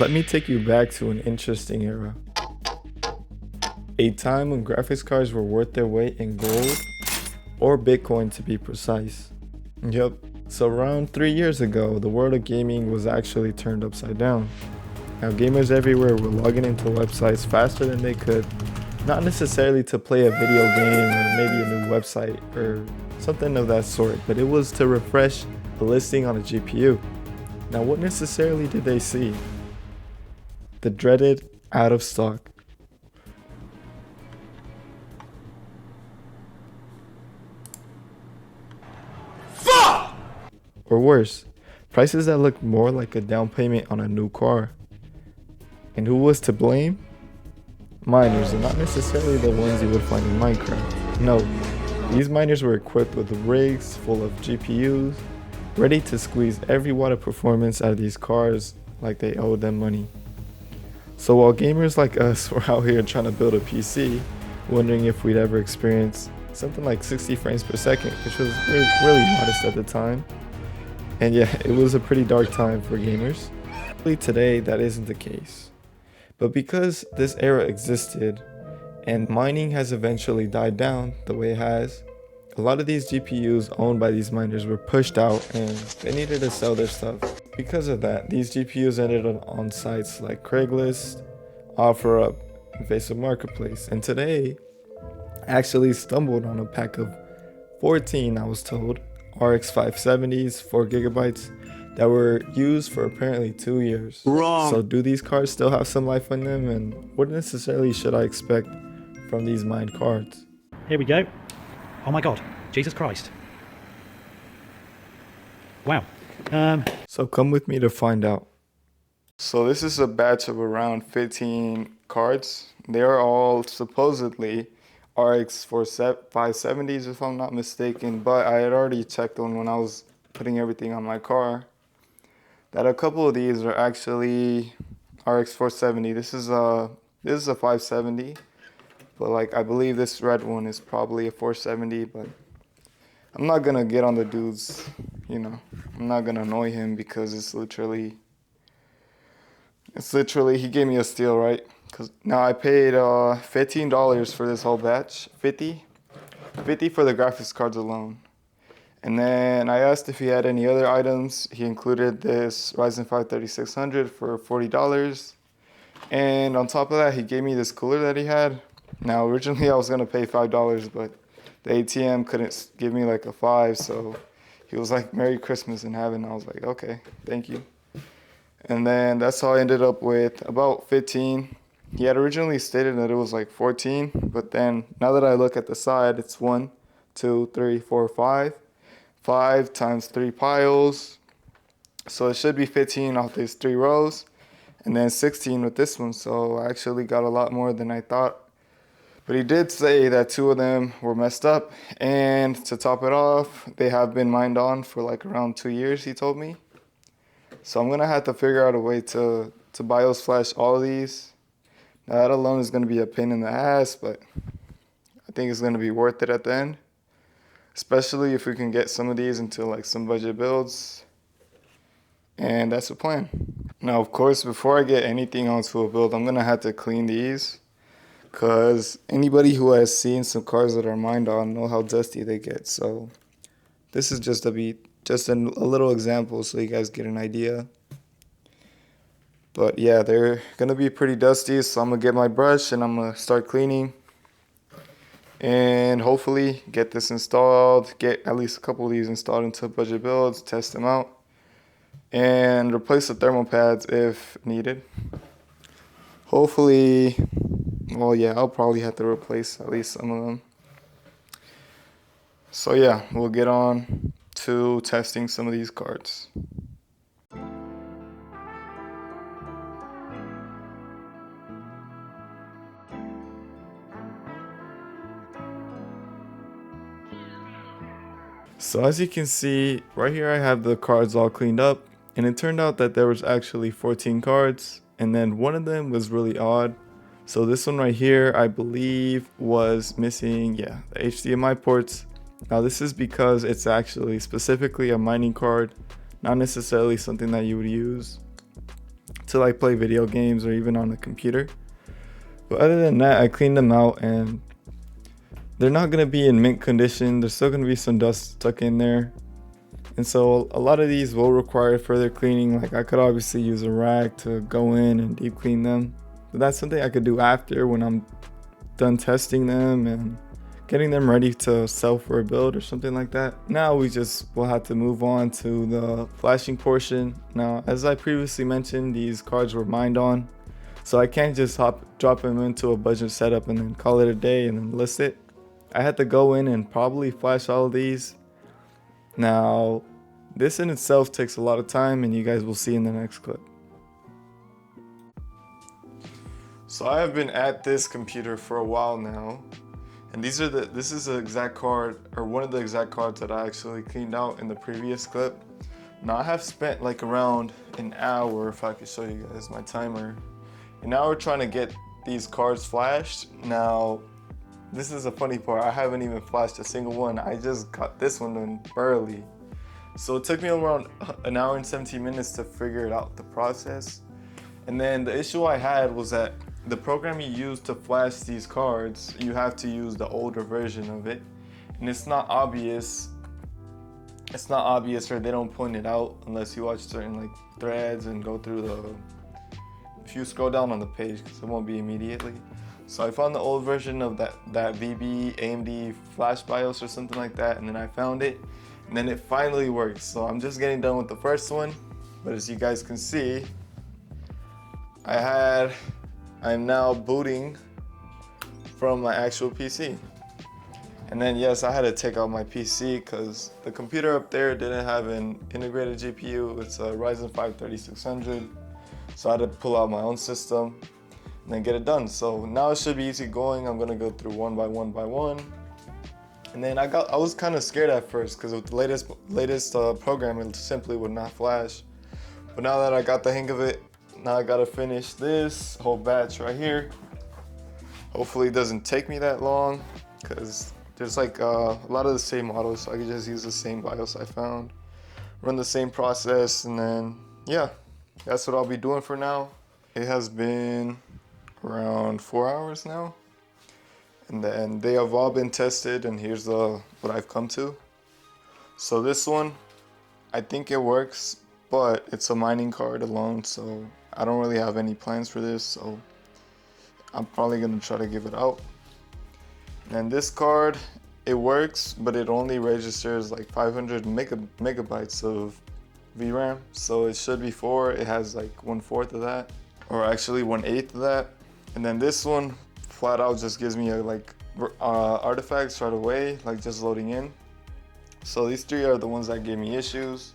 Let me take you back to an interesting era. A time when graphics cards were worth their weight in gold, or Bitcoin to be precise. Yep, so around 3 years ago, the world of gaming was actually turned upside down. Now gamers everywhere were logging into websites faster than they could, not necessarily to play a video game or maybe a new website or something of that sort, but it was to refresh a listing on a GPU. Now what necessarily did they see? The dreaded out of stock. Fuck! Or worse, prices that looked more like a down payment on a new car. And who was to blame? Miners, and not necessarily the ones you would find in Minecraft. No, these miners were equipped with rigs full of GPUs, ready to squeeze every watt of performance out of these cars like they owed them money. So while gamers like us were out here trying to build a PC, wondering if we'd ever experience something like 60 frames per second, which was really modest at the time. And yeah, it was a pretty dark time for gamers. Today, that isn't the case. But because this era existed and mining has eventually died down the way it has, a lot of these GPUs owned by these miners were pushed out and they needed to sell their stuff. Because of that, these GPUs ended up on sites like Craigslist, OfferUp, and Facebook Marketplace. And today, I actually stumbled on a pack of 14, I was told, RX 570s, 4 gigabytes, that were used for apparently 2 years. Wrong. So do these cards still have some life on them, and what necessarily should I expect from these mined cards? Here we go. Oh my god, Jesus Christ. Wow. So come with me to find out. So this is a batch of around 15 cards. They are all supposedly RX 570s if I'm not mistaken, but I had already checked on when I was putting everything on my car that a couple of these are actually RX 470. This is a 570, but like I believe this red one is probably a 470, but I'm not gonna get on the dude's, I'm not gonna annoy him because it's literally he gave me a steal, right? Cause now I paid $15 for this whole batch, 50 for the graphics cards alone. And then I asked if he had any other items. He included this Ryzen 5 3600 for $40. And on top of that, he gave me this cooler that he had. Now, originally I was gonna pay $5, but the ATM couldn't give me like a 5, so he was like, Merry Christmas and have it. And I was like, okay, thank you. And then that's how I ended up with about 15. He had originally stated that it was like 14, but then now that I look at the side, it's 1, 2, 3, 4, 5. 5 times 3 piles, so it should be 15 off these 3 rows, and then 16 with this one, so I actually got a lot more than I thought. But he did say that 2 of them were messed up, and to top it off, they have been mined on for like around 2 years, he told me. So I'm gonna have to figure out a way to BIOS flash all of these. Now that alone is gonna be a pain in the ass, but I think it's gonna be worth it at the end. Especially if we can get some of these into like some budget builds. And that's the plan. Now, of course, before I get anything onto a build, I'm gonna have to clean these. Cause anybody who has seen some cars that are mined on know how dusty they get. So this is just a little example so you guys get an idea. But yeah, they're gonna be pretty dusty. So I'm gonna get my brush and I'm gonna start cleaning. And hopefully get this installed, get at least a couple of these installed into budget builds, test them out, and replace the thermal pads if needed. Hopefully, well yeah, I'll probably have to replace at least some of them. So yeah, we'll get on to testing some of these cards. So as you can see, right here I have the cards all cleaned up, and it turned out that there was actually 14 cards, and then one of them was really odd. So this one right here, I believe was missing, the HDMI ports. Now this is because it's actually specifically a mining card, not necessarily something that you would use to like play video games or even on a computer. But other than that, I cleaned them out and they're not gonna be in mint condition. There's still gonna be some dust stuck in there. And so a lot of these will require further cleaning. Like I could obviously use a rag to go in and deep clean them. But that's something I could do after when I'm done testing them and getting them ready to sell for a build or something like that. Now we just will have to move on to the flashing portion. Now, as I previously mentioned, these cards were mined on. So I can't just drop them into a budget setup and then call it a day and then list it. I had to go in and probably flash all of these. Now, this in itself takes a lot of time and you guys will see in the next clip. So I have been at this computer for a while now. And this is the exact card, or one of the exact cards that I actually cleaned out in the previous clip. Now I have spent like around an hour, if I could show you guys my timer, an hour trying to get these cards flashed. Now, this is a funny part, I haven't even flashed a single one. I just got this one done early. So it took me around an hour and 17 minutes to figure it out, the process. And then the issue I had was that the program you use to flash these cards, you have to use the older version of it. And it's not obvious, or they don't point it out unless you watch certain like threads and go through if you scroll down on the page, because it won't be immediately. So I found the old version of that VB AMD flash BIOS or something like that, and then I found it, and then it finally works. So I'm just getting done with the first one, but as you guys can see, I'm now booting from my actual PC. And then yes, I had to take out my PC because the computer up there didn't have an integrated GPU. It's a Ryzen 5 3600. So I had to pull out my own system and then get it done. So now it should be easy going. I'm gonna go through one by one. And then I was kind of scared at first because with the latest program, it simply would not flash. But now that I got the hang of it, now I gotta finish this whole batch right here. Hopefully it doesn't take me that long because there's like a lot of the same models, so I can just use the same BIOS I found, run the same process, and then yeah, that's what I'll be doing for now. It has been around 4 hours now, and then they have all been tested, and here's what I've come to. So this one, I think it works, but it's a mining card alone, so I don't really have any plans for this, so I'm probably gonna try to give it out. And this card, it works, but it only registers like 500 megabytes of VRAM, so it should be 4. It has like 1/4 of that, or actually 1/8 of that. And then this one, flat out, just gives me artifacts right away, like just loading in. So these three are the ones that gave me issues.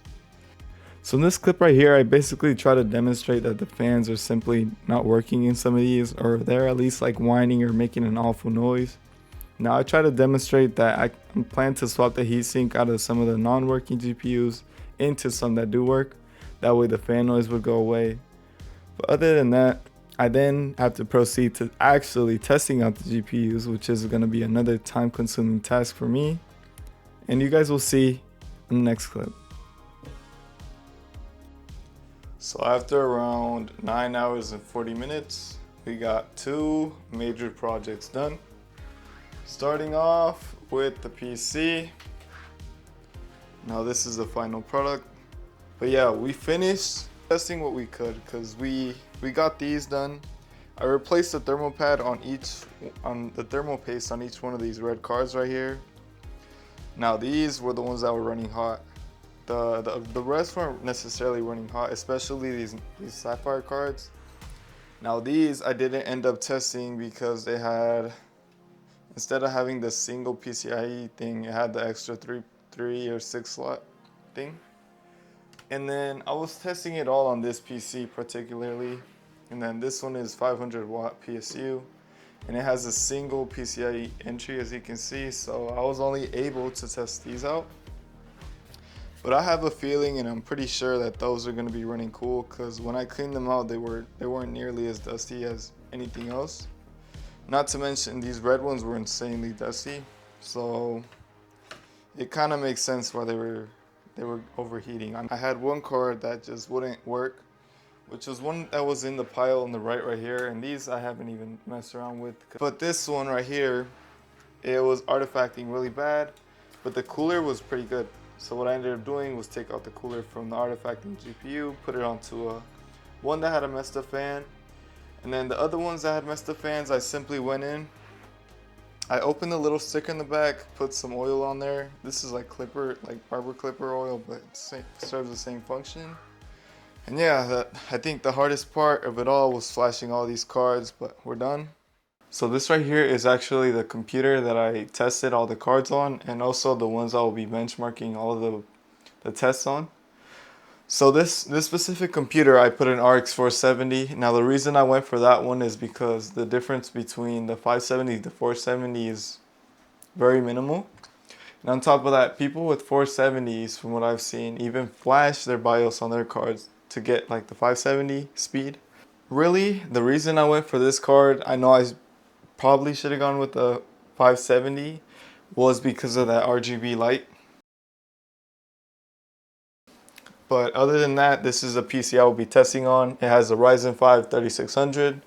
So in this clip right here, I basically try to demonstrate that the fans are simply not working in some of these, or they're at least like whining or making an awful noise. Now I try to demonstrate that I plan to swap the heatsink out of some of the non-working GPUs into some that do work. That way the fan noise would go away. But other than that, I then have to proceed to actually testing out the GPUs, which is going to be another time-consuming task for me. And you guys will see in the next clip. So after around 9 hours and 40 minutes, we got 2 major projects done. Starting off with the PC. Now this is the final product. But yeah, we finished testing what we could because we got these done. I replaced the thermal pad on the thermal paste on each one of these red cards right here. Now these were the ones that were running hot. The rest weren't necessarily running hot, especially these sapphire cards. Now these I didn't end up testing because they had, instead of having the single PCIe thing, it had the extra 3 or 6 slot thing. And then I was testing it all on this PC particularly. And then this one is 500 watt PSU. And it has a single PCIe entry, as you can see. So I was only able to test these out. But I have a feeling, and I'm pretty sure that those are going to be running cool, because when I cleaned them out, they weren't nearly as dusty as anything else. Not to mention these red ones were insanely dusty, so it kind of makes sense why they were overheating. I had one card that just wouldn't work which was one that was in the pile on the right here, and these I haven't even messed around with. But this one right here, it was artifacting really bad, but the cooler was pretty good. So what I ended up doing was take out the cooler from the artifacting GPU, put it onto one that had a messed up fan, and then the other ones that had messed up fans, I simply went in, I opened the little sticker in the back, put some oil on there. This is like barber clipper oil, but it serves the same function. And yeah, I think the hardest part of it all was flashing all these cards, but we're done. So this right here is actually the computer that I tested all the cards on, and also the ones I will be benchmarking all of the tests on. So this specific computer, I put an RX 470. Now the reason I went for that one is because the difference between the 570 to 470 is very minimal. And on top of that, people with 470s, from what I've seen, even flash their BIOS on their cards to get like the 570 speed. Really, the reason I went for this card, I know I probably should have gone with the 570, was because of that RGB light. But other than that, this is a PC I will be testing on. It has a Ryzen 5 3600.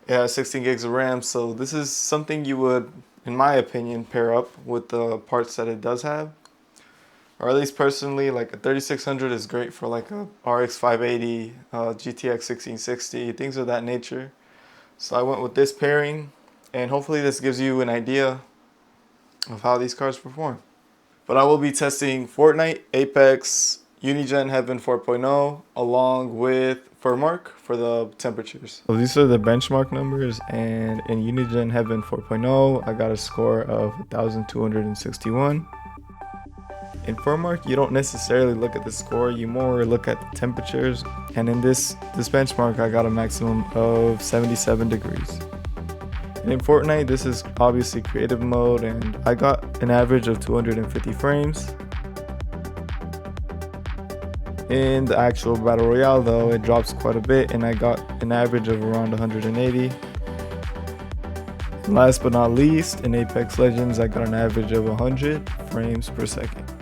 It has 16 gigs of RAM, so this is something you would, in my opinion, pair up with the parts that it does have. Or at least personally, like a 3600 is great for like a RX 580, GTX 1660, things of that nature. So I went with this pairing, and hopefully this gives you an idea of how these cards perform. But I will be testing Fortnite, Apex, Unigen Heaven 4.0, along with Furmark for the temperatures. So these are the benchmark numbers, and in Unigen Heaven 4.0, I got a score of 1,261. In Furmark, you don't necessarily look at the score, you more look at the temperatures. And in this benchmark, I got a maximum of 77 degrees. And in Fortnite, this is obviously creative mode, and I got an average of 250 frames. In the actual Battle Royale though, it drops quite a bit, and I got an average of around 180. And last but not least, in Apex Legends, I got an average of 100 frames per second.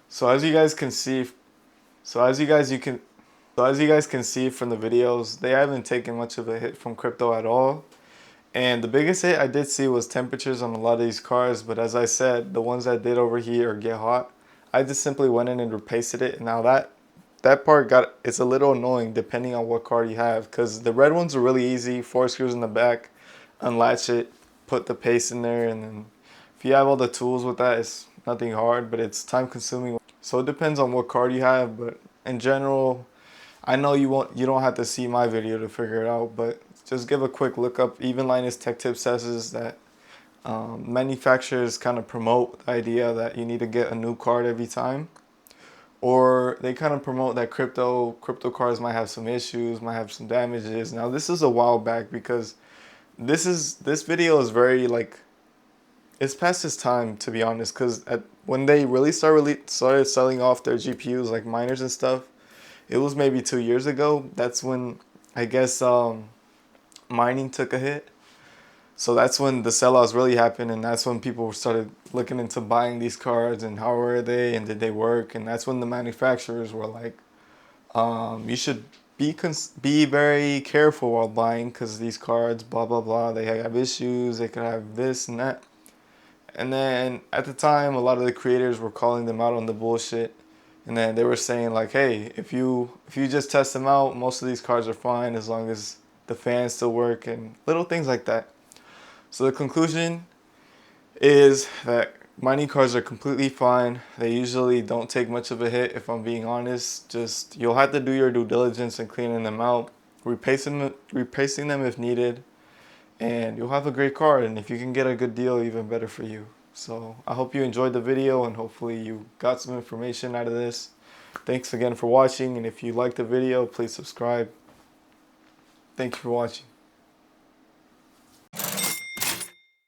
So as you guys can see from the videos, they haven't taken much of a hit from crypto at all. And the biggest hit I did see was temperatures on a lot of these cards, but as I said, the ones that did overheat or get hot, I just simply went in and repasted it. Now that part it's a little annoying depending on what card you have, because the red ones are really easy. 4 screws in the back, unlatch it, put the paste in there, and then if you have all the tools with that, it's nothing hard, but it's time consuming. So it depends on what card you have, but in general, I know you don't have to see my video to figure it out, but just give a quick look up. Even Linus Tech Tip says that manufacturers kind of promote the idea that you need to get a new card every time, or they kind of promote that crypto cards might have some issues, might have some damages. Now this is a while back, because this video is very like, it's past its time, to be honest, because when they really started selling off their GPUs, like miners and stuff, it was maybe 2 years ago. That's when I guess mining took a hit. So that's when the sellouts really happened, and that's when people started looking into buying these cards and how were they and did they work. And that's when the manufacturers were like, you should be very careful while buying, because these cards, blah blah blah, they have issues, they could have this and that. And then at the time, a lot of the creators were calling them out on the bullshit. And then they were saying like, hey, if you just test them out, most of these cards are fine as long as the fans still work and little things like that. So the conclusion is that mining cards are completely fine. They usually don't take much of a hit, if I'm being honest. Just you'll have to do your due diligence in cleaning them out, replacing them if needed, and you'll have a great card. And if you can get a good deal, even better for you. So I hope you enjoyed the video, and hopefully you got some information out of this. Thanks again for watching, and if you liked the video, please subscribe. Thank you for watching.